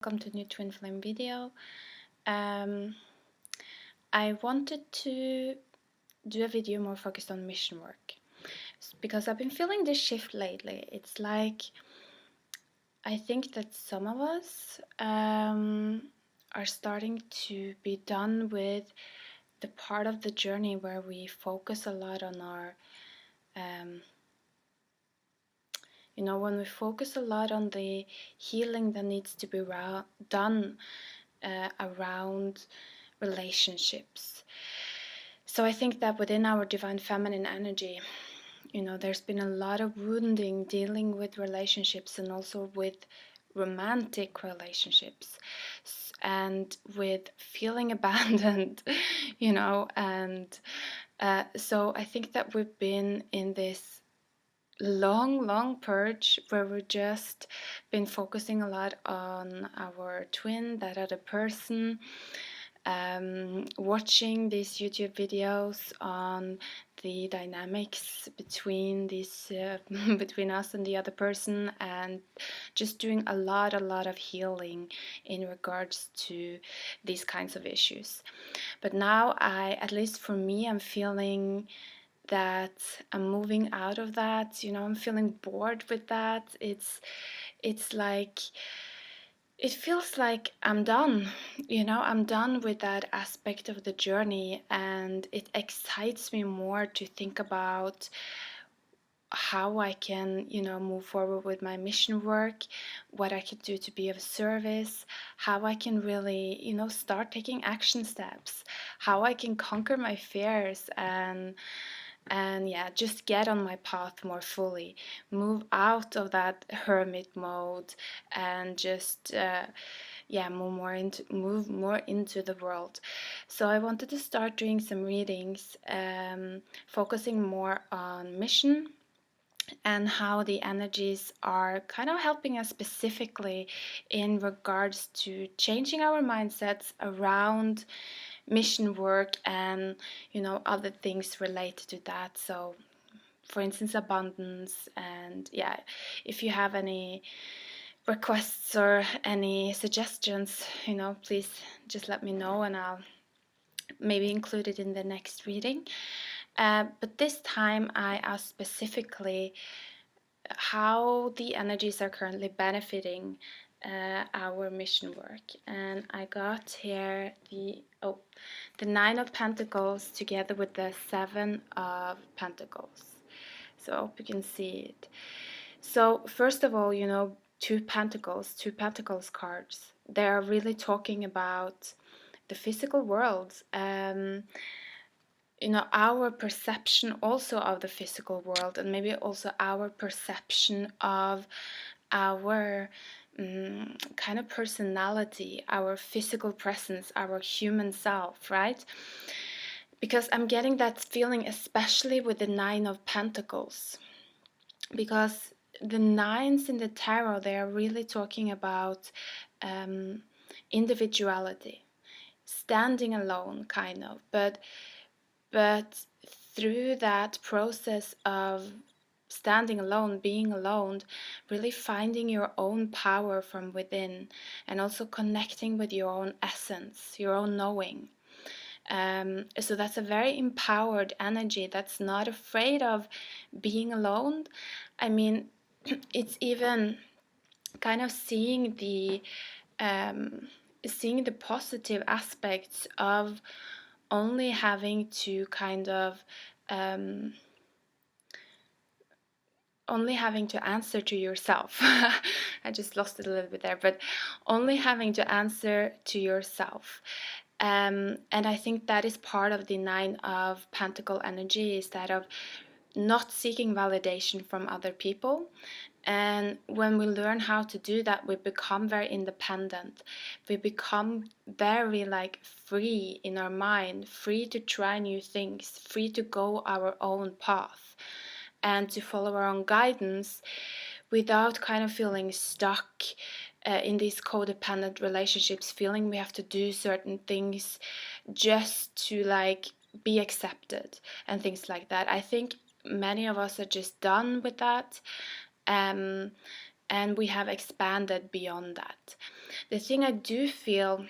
Welcome to new Twin Flame video. I wanted to do a video more focused on mission work because I've been feeling this shift lately. It's like I think that some of us are starting to be done with the part of the journey where we focus a lot on our when we focus a lot on the healing that needs to be done around relationships. So I think that within our divine feminine energy, there's been a lot of wounding dealing with relationships and also with romantic relationships and with feeling abandoned, and so I think that we've been in this long purge where we've just been focusing a lot on our twin, that other person, watching these YouTube videos on the dynamics between these between us and the other person, and just doing a lot of healing in regards to these kinds of issues. But now at least for me, I'm feeling that I'm moving out of that. I'm feeling bored with that. It's like it feels like I'm done. I'm done with that aspect of the journey, and it excites me more to think about how I can, move forward with my mission work, what I could do to be of service, how I can really, start taking action steps, how I can conquer my fears and yeah, just get on my path more fully, move out of that hermit mode, and just move more into the world. So I wanted to start doing some readings, focusing more on mission and how the energies are kind of helping us specifically in regards to changing our mindsets around mission work and other things related to that. So for instance, abundance. And yeah, if you have any requests or any suggestions, please just let me know and I'll maybe include it in the next reading. But this time I asked specifically how the energies are currently benefiting our mission work, and I got here the Nine of Pentacles together with the Seven of Pentacles. So I hope you can see it. So first of all, two Pentacles cards, they're really talking about the physical world. Our perception also of the physical world, and maybe also our perception of our kind of personality, our physical presence, our human self, right? Because I'm getting that feeling, especially with the Nine of Pentacles, because the nines in the tarot, they are really talking about individuality, standing alone, kind of, but through that process of standing alone, being alone, really finding your own power from within, and also connecting with your own essence, your own knowing. So that's a very empowered energy that's not afraid of being alone. I mean, it's even kind of seeing the positive aspects of only having to kind of only having to answer to yourself. I just lost it a little bit there, but only having to answer to yourself. And I think that is part of the Nine of Pentacle energy, is that of not seeking validation from other people. And when we learn how to do that, we become very independent. We become very free in our mind, free to try new things, free to go our own path and to follow our own guidance without kind of feeling stuck in these codependent relationships, feeling we have to do certain things just to be accepted and things like that. I think many of us are just done with that. and we have expanded beyond that. The thing I do feel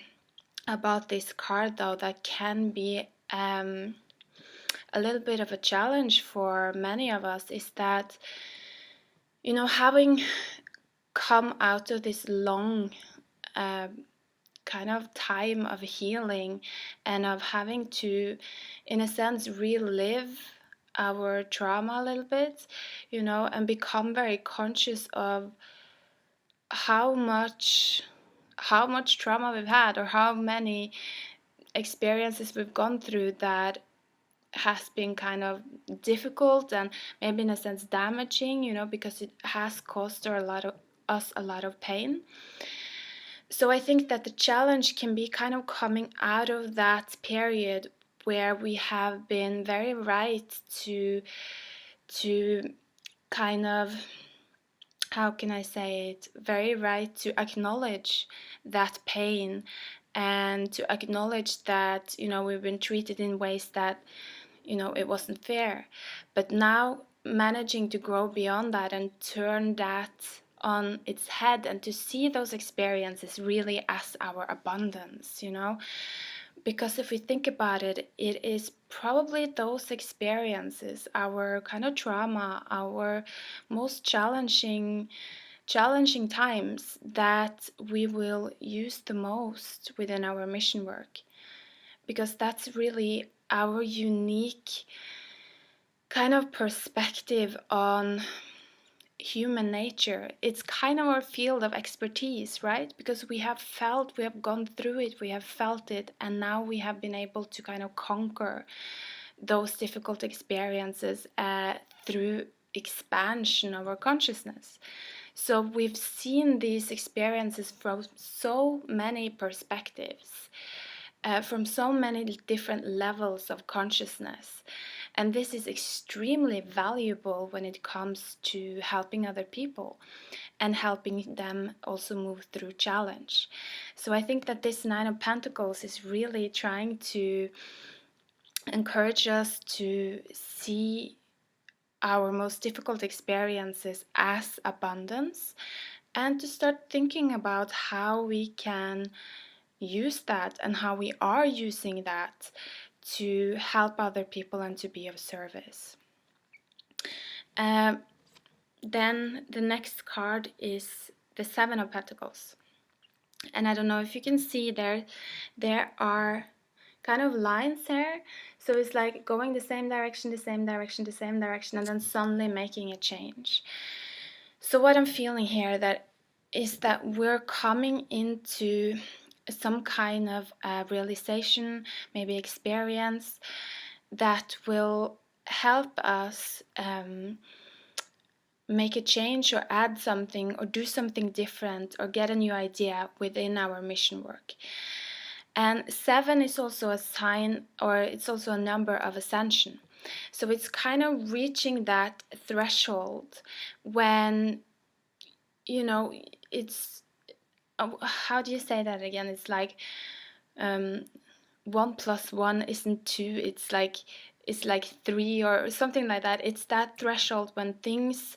about this card, though, that can be a little bit of a challenge for many of us is that, having come out of this long kind of time of healing and of having to, in a sense, relive our trauma a little bit, and become very conscious of how much trauma we've had, or how many experiences we've gone through that has been kind of difficult and maybe in a sense damaging, because it has caused us a lot of pain. So I think that the challenge can be kind of coming out of that period where we have been very right to kind of, how can I say it, very right to acknowledge that pain and to acknowledge that, we've been treated in ways that, it wasn't fair. But now managing to grow beyond that and turn that on its head and to see those experiences really as our abundance, because if we think about it, it is probably those experiences, our kind of trauma, our most challenging times, that we will use the most within our mission work, because that's really our unique kind of perspective on human nature. It's kind of our field of expertise, right? Because we have gone through it, we have felt it, and now we have been able to kind of conquer those difficult experiences through expansion of our consciousness. So we've seen these experiences from so many perspectives, from so many different levels of consciousness. And this is extremely valuable when it comes to helping other people and helping them also move through challenge. So I think that this Nine of Pentacles is really trying to encourage us to see our most difficult experiences as abundance, and to start thinking about how we can use that and how we are using that to help other people and to be of service. Then the next card is the Seven of Pentacles. And I don't know if you can see there are kind of lines here. So it's like going the same direction, the same direction, the same direction, and then suddenly making a change. So what I'm feeling here is that we're coming into some kind of realization, maybe experience, that will help us make a change or add something or do something different or get a new idea within our mission work. And 7 is also a sign, or it's also a number of ascension. So it's kind of reaching that threshold when, it's, how do you say that again? It's like 1 + 1 isn't 2, it's like 3 or something like that. It's that threshold when things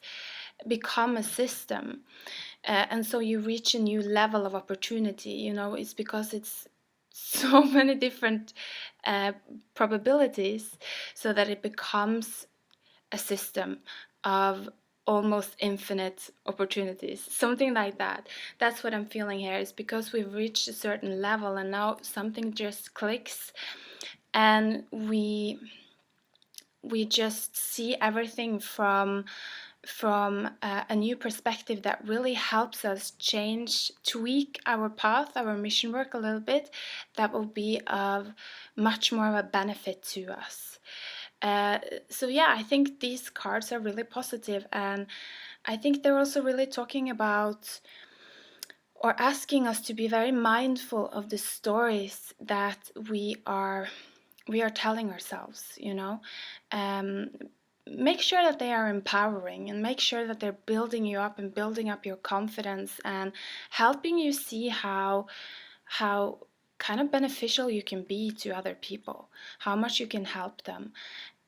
become a system, and so you reach a new level of opportunity. It's because it's so many different probabilities, so that it becomes a system of almost infinite opportunities, something like that. That's what I'm feeling here, is because we've reached a certain level and now something just clicks, and we just see everything from a new perspective that really helps us tweak our path, our mission work a little bit, that will be of much more of a benefit to us. So yeah, I think these cards are really positive, and I think they're also really talking about, or asking us to be very mindful of the stories that we are telling ourselves. Make sure that they are empowering, and make sure that they're building you up and building up your confidence and helping you see how kind of beneficial you can be to other people, how much you can help them.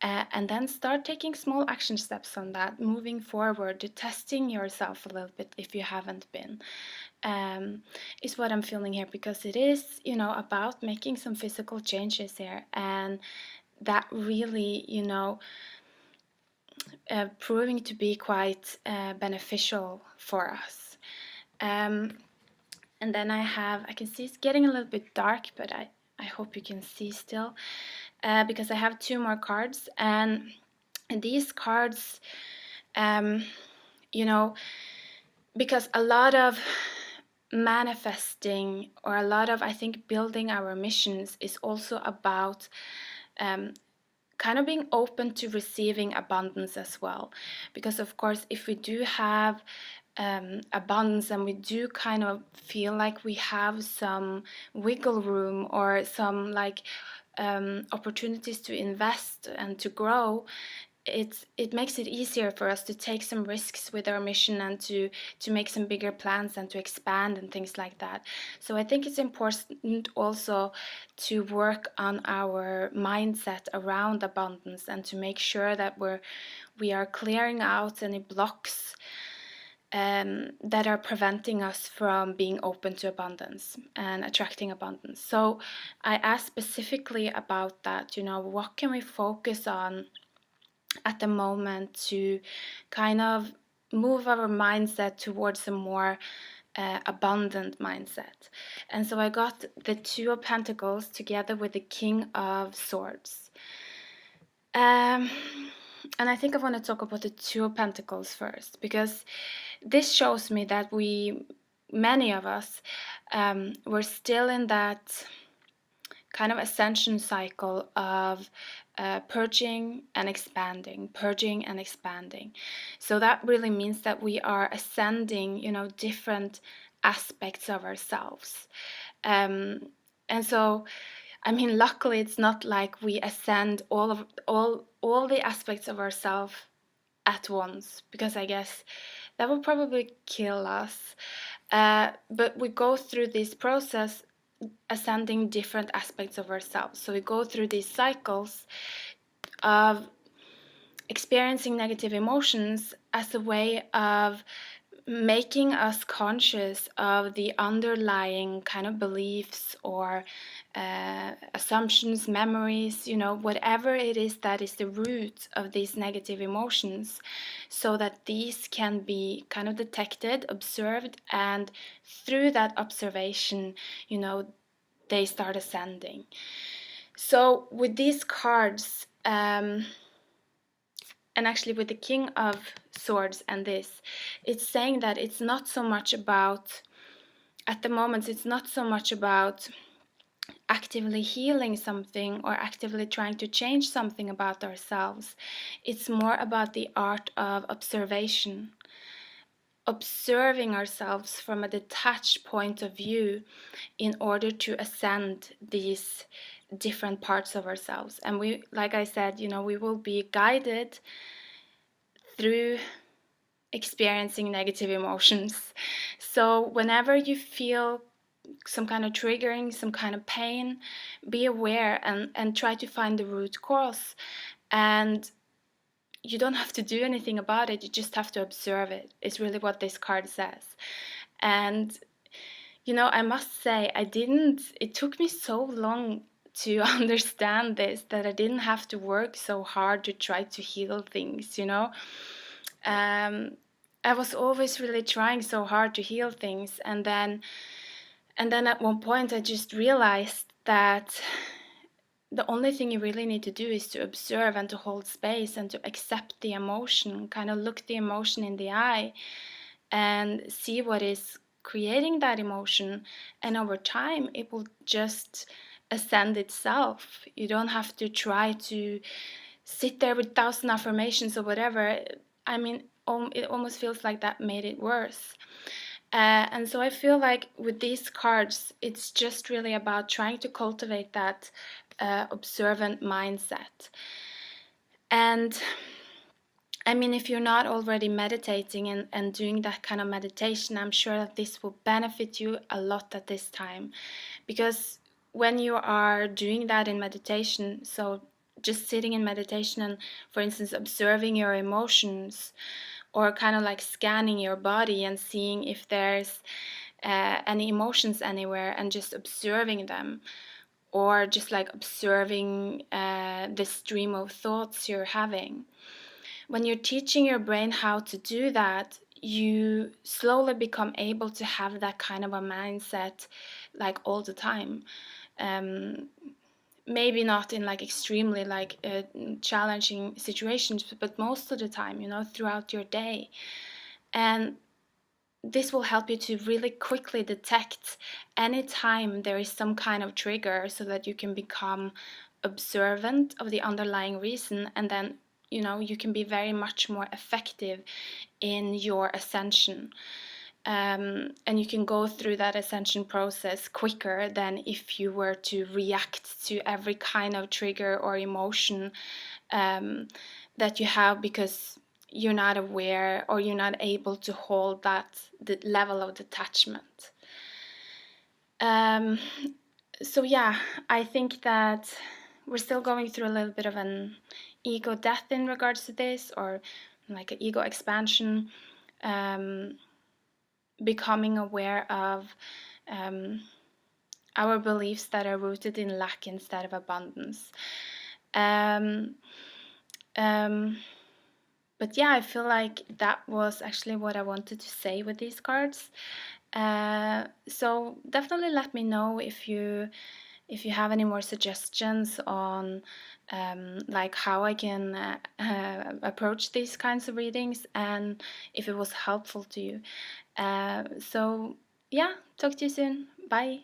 And then start taking small action steps on that, moving forward, to testing yourself a little bit if you haven't been, is what I'm feeling here, because it is, about making some physical changes here, and that really, proving to be quite beneficial for us. Um, and then I can see it's getting a little bit dark, but I hope you can see still, because I have 2 more cards, and these cards, um, you know, because a lot of manifesting, or a lot of, I think, building our missions is also about kind of being open to receiving abundance as well. Because, of course, if we do have abundance, and we do kind of feel like we have some wiggle room, or some like opportunities to invest and to grow, it makes it easier for us to take some risks with our mission, and to make some bigger plans, and to expand and things like that. So I think it's important also to work on our mindset around abundance, and to make sure that we are clearing out any blocks that are preventing us from being open to abundance and attracting abundance. So I asked specifically about that, what can we focus on at the moment to kind of move our mindset towards a more abundant mindset. And so I got the 2 of Pentacles together with the King of Swords. And I think I want to talk about the 2 of Pentacles first, because this shows me that many of us, we're still in that kind of ascension cycle of purging and expanding, purging and expanding. So that really means that we are ascending, different aspects of ourselves. And so, I mean, luckily, it's not like we ascend all the aspects of ourselves at once, because I guess that would probably kill us. But we go through this process, ascending different aspects of ourselves. So we go through these cycles of experiencing negative emotions as a way of making us conscious of the underlying kind of beliefs, or assumptions, memories, whatever it is that is the root of these negative emotions, so that these can be kind of detected, observed, and through that observation, they start ascending. So with these cards, and actually with the King of Swords and this, it's saying that it's not so much about, at the moment, it's not so much about actively healing something, or actively trying to change something about ourselves. It's more about the art of observation, observing ourselves from a detached point of view in order to ascend these different parts of ourselves. And we, like I said, we will be guided through experiencing negative emotions. So whenever you feel some kind of triggering, some kind of pain, be aware, and try to find the root cause. And you don't have to do anything about it, you just have to observe it. It's really what this card says. And I must say, it took me so long to understand this, that I didn't have to work so hard to try to heal things. I was always really trying so hard to heal things, and then at one point I just realized that the only thing you really need to do is to observe, and to hold space, and to accept the emotion, kind of look the emotion in the eye, and see what is creating that emotion. And over time, it will just ascend itself. You don't have to try to sit there with 1,000 affirmations or whatever. I mean, it almost feels like that made it worse. And so I feel like with these cards, it's just really about trying to cultivate that observant mindset. And I mean, if you're not already meditating and doing that kind of meditation, I'm sure that this will benefit you a lot at this time. Because when you are doing that in meditation, so just sitting in meditation and, for instance, observing your emotions, or kind of like scanning your body and seeing if there's any emotions anywhere, and just observing them, or just like observing the stream of thoughts you're having. When you're teaching your brain how to do that, you slowly become able to have that kind of a mindset like all the time. Um, Maybe not in like extremely like challenging situations, but most of the time, throughout your day. And this will help you to really quickly detect anytime there is some kind of trigger, so that you can become observant of the underlying reason, and then you can be very much more effective in your ascension. And you can go through that ascension process quicker than if you were to react to every kind of trigger or emotion that you have, because you're not aware, or you're not able to hold the level of detachment. So yeah, I think that we're still going through a little bit of an ego death in regards to this, or like an ego expansion, becoming aware of our beliefs that are rooted in lack instead of abundance. Um, um, but yeah, I feel like that was actually what I wanted to say with these cards. So definitely let me know if you have any more suggestions on like how I can approach these kinds of readings, and if it was helpful to you. So yeah, talk to you soon. Bye.